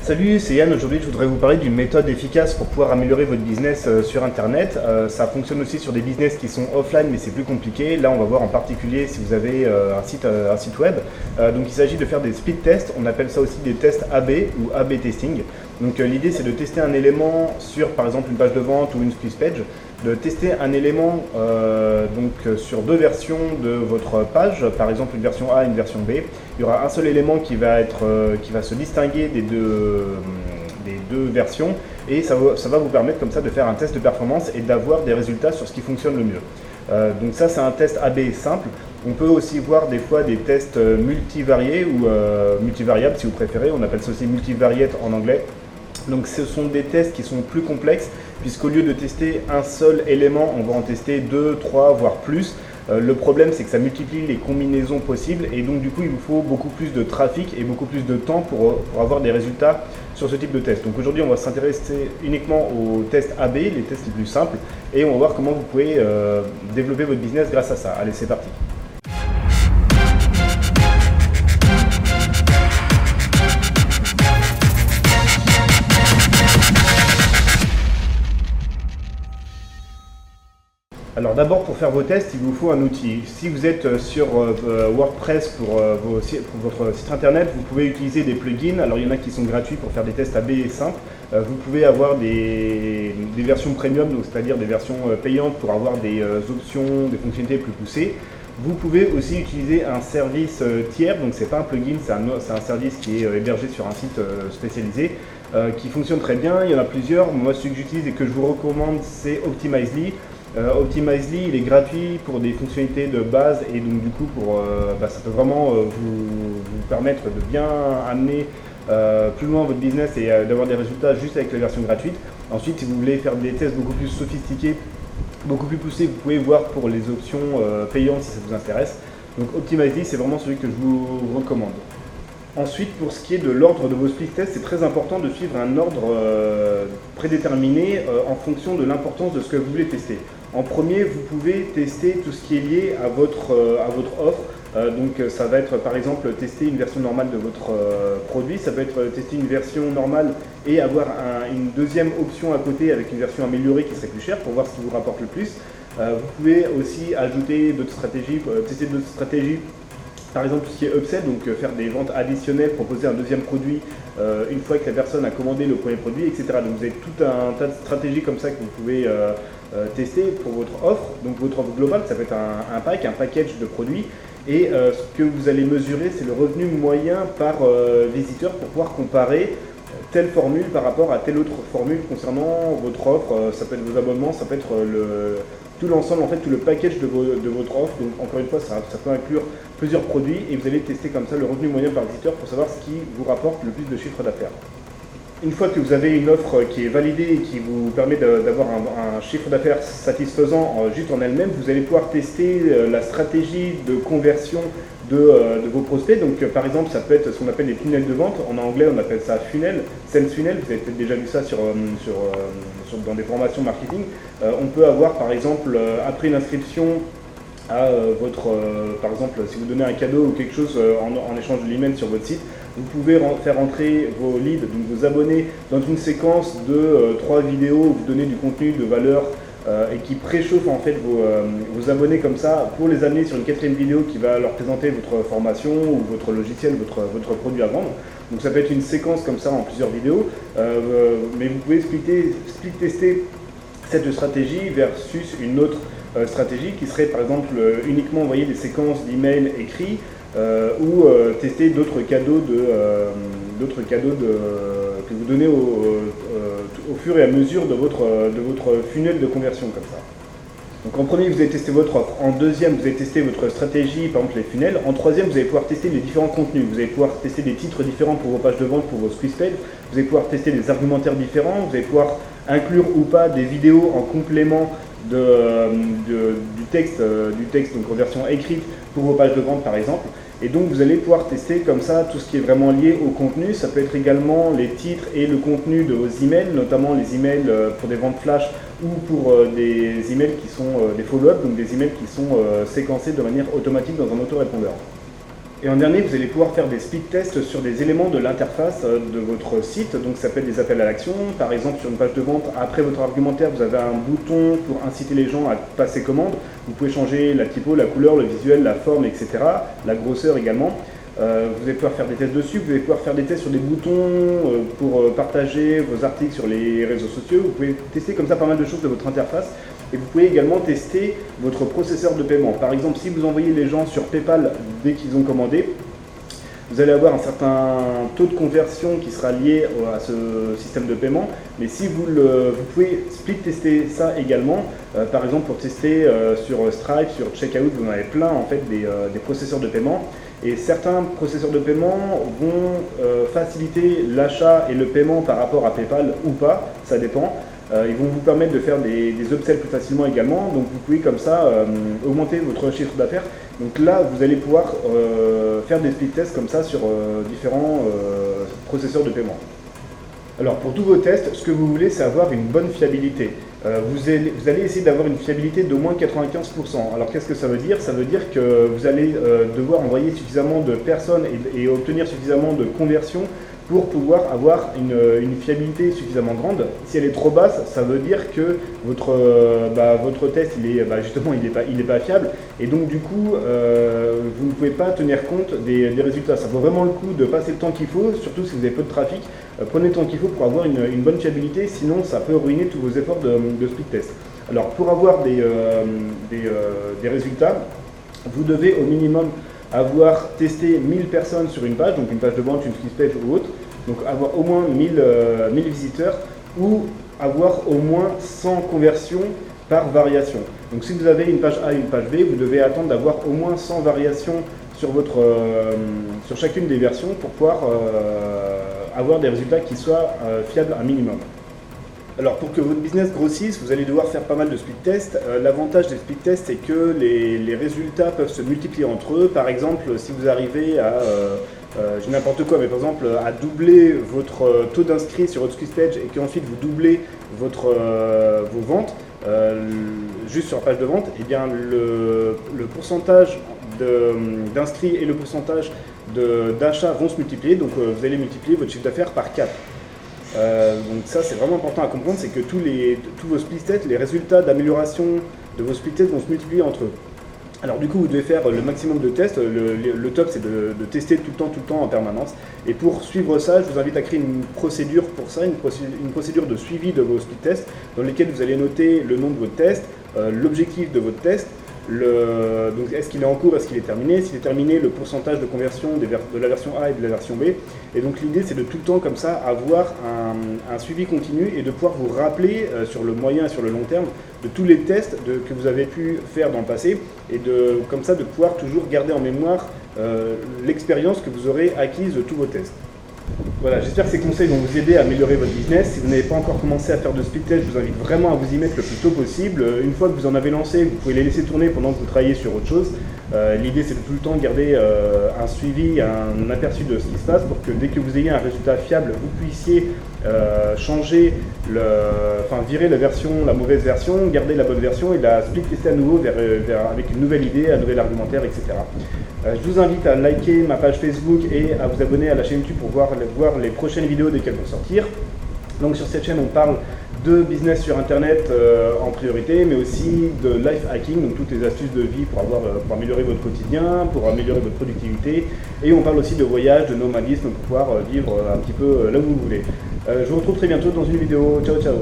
Salut, c'est Yann. Aujourd'hui, je voudrais vous parler d'une méthode efficace pour pouvoir améliorer votre business sur Internet. Ça fonctionne aussi sur des business qui sont offline, mais c'est plus compliqué. Là, on va voir en particulier si vous avez un site web. Donc, il s'agit de faire des speed tests. On appelle ça aussi des tests AB ou AB testing. Donc, l'idée, c'est de tester un élément sur, par exemple, une page de vente ou une squeeze page, de tester un élément sur deux versions de votre page, par exemple une version A et une version B. Il y aura un seul élément qui va se distinguer des deux versions et ça va vous permettre comme ça de faire un test de performance et d'avoir des résultats sur ce qui fonctionne le mieux. Donc ça, c'est un test AB simple. On peut aussi voir des fois des tests multivariés ou multivariables si vous préférez. On appelle ça aussi multivariate en anglais. Donc ce sont des tests qui sont plus complexes puisqu'au lieu de tester un seul élément, on va en tester 2, 3, voire plus. Le problème, c'est que ça multiplie les combinaisons possibles et donc du coup, il vous faut beaucoup plus de trafic et beaucoup plus de temps pour avoir des résultats sur ce type de test. Donc aujourd'hui, on va s'intéresser uniquement aux tests AB, les tests les plus simples, et on va voir comment vous pouvez développer votre business grâce à ça. Allez, c'est parti. Alors d'abord, pour faire vos tests, il vous faut un outil. Si vous êtes sur WordPress pour votre site internet, vous pouvez utiliser des plugins. Alors il y en a qui sont gratuits pour faire des tests AB et simples. Vous pouvez avoir des versions premium, c'est-à-dire des versions payantes pour avoir des options, des fonctionnalités plus poussées. Vous pouvez aussi utiliser un service tiers, donc c'est pas un plugin, c'est un service qui est hébergé sur un site spécialisé. Qui fonctionne très bien. Il y en a plusieurs. Moi, celui que j'utilise et que je vous recommande, c'est Optimizely. Optimizely, il est gratuit pour des fonctionnalités de base et donc du coup ça peut vraiment vous permettre de bien amener plus loin votre business et d'avoir des résultats juste avec la version gratuite. Ensuite, si vous voulez faire des tests beaucoup plus sophistiqués, beaucoup plus poussés, vous pouvez voir pour les options payantes si ça vous intéresse. Donc Optimizely, c'est vraiment celui que je vous recommande. Ensuite, pour ce qui est de l'ordre de vos speed tests, c'est très important de suivre un ordre prédéterminé en fonction de l'importance de ce que vous voulez tester. En premier, vous pouvez tester tout ce qui est lié à votre offre. Donc ça va être par exemple tester une version normale de votre produit, ça peut être tester une version normale et avoir une deuxième option à côté avec une version améliorée qui serait plus chère pour voir ce qui vous rapporte le plus. Vous pouvez aussi ajouter d'autres stratégies, tester d'autres stratégies. Par exemple, tout ce qui est upsell, donc faire des ventes additionnelles, proposer un deuxième produit une fois que la personne a commandé le premier produit, etc. Donc vous avez tout un tas de stratégies comme ça que vous pouvez tester pour votre offre. Donc votre offre globale, ça peut être un package de produits. Et ce que vous allez mesurer, c'est le revenu moyen par visiteur pour pouvoir comparer telle formule par rapport à telle autre formule concernant votre offre. Ça peut être vos abonnements, ça peut être tout l'ensemble, en fait, tout le package de votre offre. Donc encore une fois, ça peut inclure plusieurs produits et vous allez tester comme ça le revenu moyen par visiteur pour savoir ce qui vous rapporte le plus de chiffre d'affaires. Une fois que vous avez une offre qui est validée et qui vous permet d'avoir un chiffre d'affaires satisfaisant juste en elle-même, vous allez pouvoir tester la stratégie de conversion de vos prospects. Donc par exemple, ça peut être ce qu'on appelle les funnels de vente. En anglais, on appelle ça funnel, sales funnel. Vous avez peut-être déjà vu ça dans des formations marketing. On peut avoir par exemple, après une inscription à par exemple, si vous donnez un cadeau ou quelque chose en échange de l'email sur votre site, vous pouvez faire entrer vos leads, donc vos abonnés, dans une séquence de 3 vidéos où vous donnez du contenu de valeur et qui préchauffe en fait vos abonnés comme ça pour les amener sur une 4e vidéo qui va leur présenter votre formation ou votre logiciel, votre produit à vendre. Donc ça peut être une séquence comme ça en plusieurs vidéos, mais vous pouvez split tester cette stratégie versus une autre stratégie qui serait par exemple uniquement envoyer des séquences d'emails écrits ou tester d'autres cadeaux que vous donnez au fur et à mesure de votre funnel de conversion comme ça. Donc en premier, vous allez tester votre offre. En deuxième, vous allez tester votre stratégie, par exemple les funnels. En troisième, vous allez pouvoir tester les différents contenus. Vous allez pouvoir tester des titres différents pour vos pages de vente, pour vos squeeze pages. Vous allez pouvoir tester des argumentaires différents. Vous allez pouvoir inclure ou pas des vidéos en complément du texte, donc en version écrite pour vos pages de vente par exemple. Et donc vous allez pouvoir tester comme ça tout ce qui est vraiment lié au contenu. Ça peut être également les titres et le contenu de vos emails, notamment les emails pour des ventes flash ou pour des emails qui sont des follow-up, donc des emails qui sont séquencés de manière automatique dans un autorépondeur. Et en dernier, vous allez pouvoir faire des speed tests sur des éléments de l'interface de votre site. Donc ça peut être des appels à l'action. Par exemple, sur une page de vente, après votre argumentaire, vous avez un bouton pour inciter les gens à passer commande. Vous pouvez changer la typo, la couleur, le visuel, la forme, etc. La grosseur également. Vous allez pouvoir faire des tests dessus. Vous allez pouvoir faire des tests sur des boutons pour partager vos articles sur les réseaux sociaux. Vous pouvez tester comme ça pas mal de choses de votre interface. Et vous pouvez également tester votre processeur de paiement. Par exemple, si vous envoyez les gens sur PayPal dès qu'ils ont commandé, vous allez avoir un certain taux de conversion qui sera lié à ce système de paiement. Mais si vous pouvez split tester ça également, par exemple pour tester sur Stripe, sur Checkout, vous en avez plein en fait des processeurs de paiement. Et certains processeurs de paiement vont faciliter l'achat et le paiement par rapport à PayPal ou pas, ça dépend. Ils vont vous permettre de faire des upsells plus facilement également, donc vous pouvez comme ça augmenter votre chiffre d'affaires. Donc là, vous allez pouvoir faire des speed tests comme ça sur différents processeurs de paiement. Alors pour tous vos tests, ce que vous voulez, c'est avoir une bonne fiabilité. Vous allez essayer d'avoir une fiabilité d'au moins 95%. Alors qu'est-ce que ça veut dire? Ça veut dire que vous allez devoir envoyer suffisamment de personnes et obtenir suffisamment de conversions pour pouvoir avoir une fiabilité suffisamment grande. Si elle est trop basse, ça veut dire que votre test, justement, il n'est pas fiable. Et donc, du coup, vous ne pouvez pas tenir compte des résultats. Ça vaut vraiment le coup de passer le temps qu'il faut, surtout si vous avez peu de trafic. Prenez le temps qu'il faut pour avoir une bonne fiabilité, sinon ça peut ruiner tous vos efforts de speed test. Alors, pour avoir des résultats, vous devez au minimum avoir testé 1000 personnes sur une page, donc une page de vente, une sales page ou autre, donc avoir au moins 1000 visiteurs ou avoir au moins 100 conversions par variation. Donc si vous avez une page A et une page B, vous devez attendre d'avoir au moins 100 variations sur chacune des versions pour pouvoir avoir des résultats qui soient fiables un minimum. Alors pour que votre business grossisse, vous allez devoir faire pas mal de speed tests. L'avantage des speed tests, c'est que les résultats peuvent se multiplier entre eux. Par exemple, si vous arrivez à, j'ai n'importe quoi, mais par exemple à doubler votre taux d'inscrits sur votre sales page et qu'ensuite vous doublez vos ventes juste sur la page de vente, et bien le pourcentage d'inscrits et le pourcentage d'achats vont se multiplier. Donc vous allez multiplier votre chiffre d'affaires par 4. Donc ça c'est vraiment important à comprendre, c'est que tous vos split tests, les résultats d'amélioration de vos split tests vont se multiplier entre eux. Alors du coup vous devez faire le maximum de tests, le top c'est de tester tout le temps en permanence. Et pour suivre ça, je vous invite à créer une procédure pour ça, une procédure de suivi de vos split tests dans lesquels vous allez noter le nom de votre test, l'objectif de votre test, donc est-ce qu'il est en cours, est-ce qu'il est terminé, s'il est terminé, le pourcentage de conversion de la version A et de la version B. Et donc l'idée c'est de tout le temps comme ça avoir un suivi continu et de pouvoir vous rappeler sur le moyen et sur le long terme de tous les tests que vous avez pu faire dans le passé et comme ça de pouvoir toujours garder en mémoire l'expérience que vous aurez acquise de tous vos tests. Voilà, j'espère que ces conseils vont vous aider à améliorer votre business. Si vous n'avez pas encore commencé à faire de speed test, je vous invite vraiment à vous y mettre le plus tôt possible. Une fois que vous en avez lancé, vous pouvez les laisser tourner pendant que vous travaillez sur autre chose. L'idée c'est de tout le temps garder un suivi, un aperçu de ce qui se passe pour que dès que vous ayez un résultat fiable, vous puissiez virer la mauvaise version, garder la bonne version et la split tester à nouveau avec une nouvelle idée, un nouvel argumentaire, etc. Je vous invite à liker ma page Facebook et à vous abonner à la chaîne YouTube pour voir les prochaines vidéos dès qu'elles vont sortir. Donc sur cette chaîne on parle de business sur internet en priorité, mais aussi de life hacking, donc toutes les astuces de vie pour améliorer votre quotidien, pour améliorer votre productivité, et on parle aussi de voyage, de nomadisme pour pouvoir vivre un petit peu là où vous voulez. Je vous retrouve très bientôt dans une vidéo. Ciao ciao.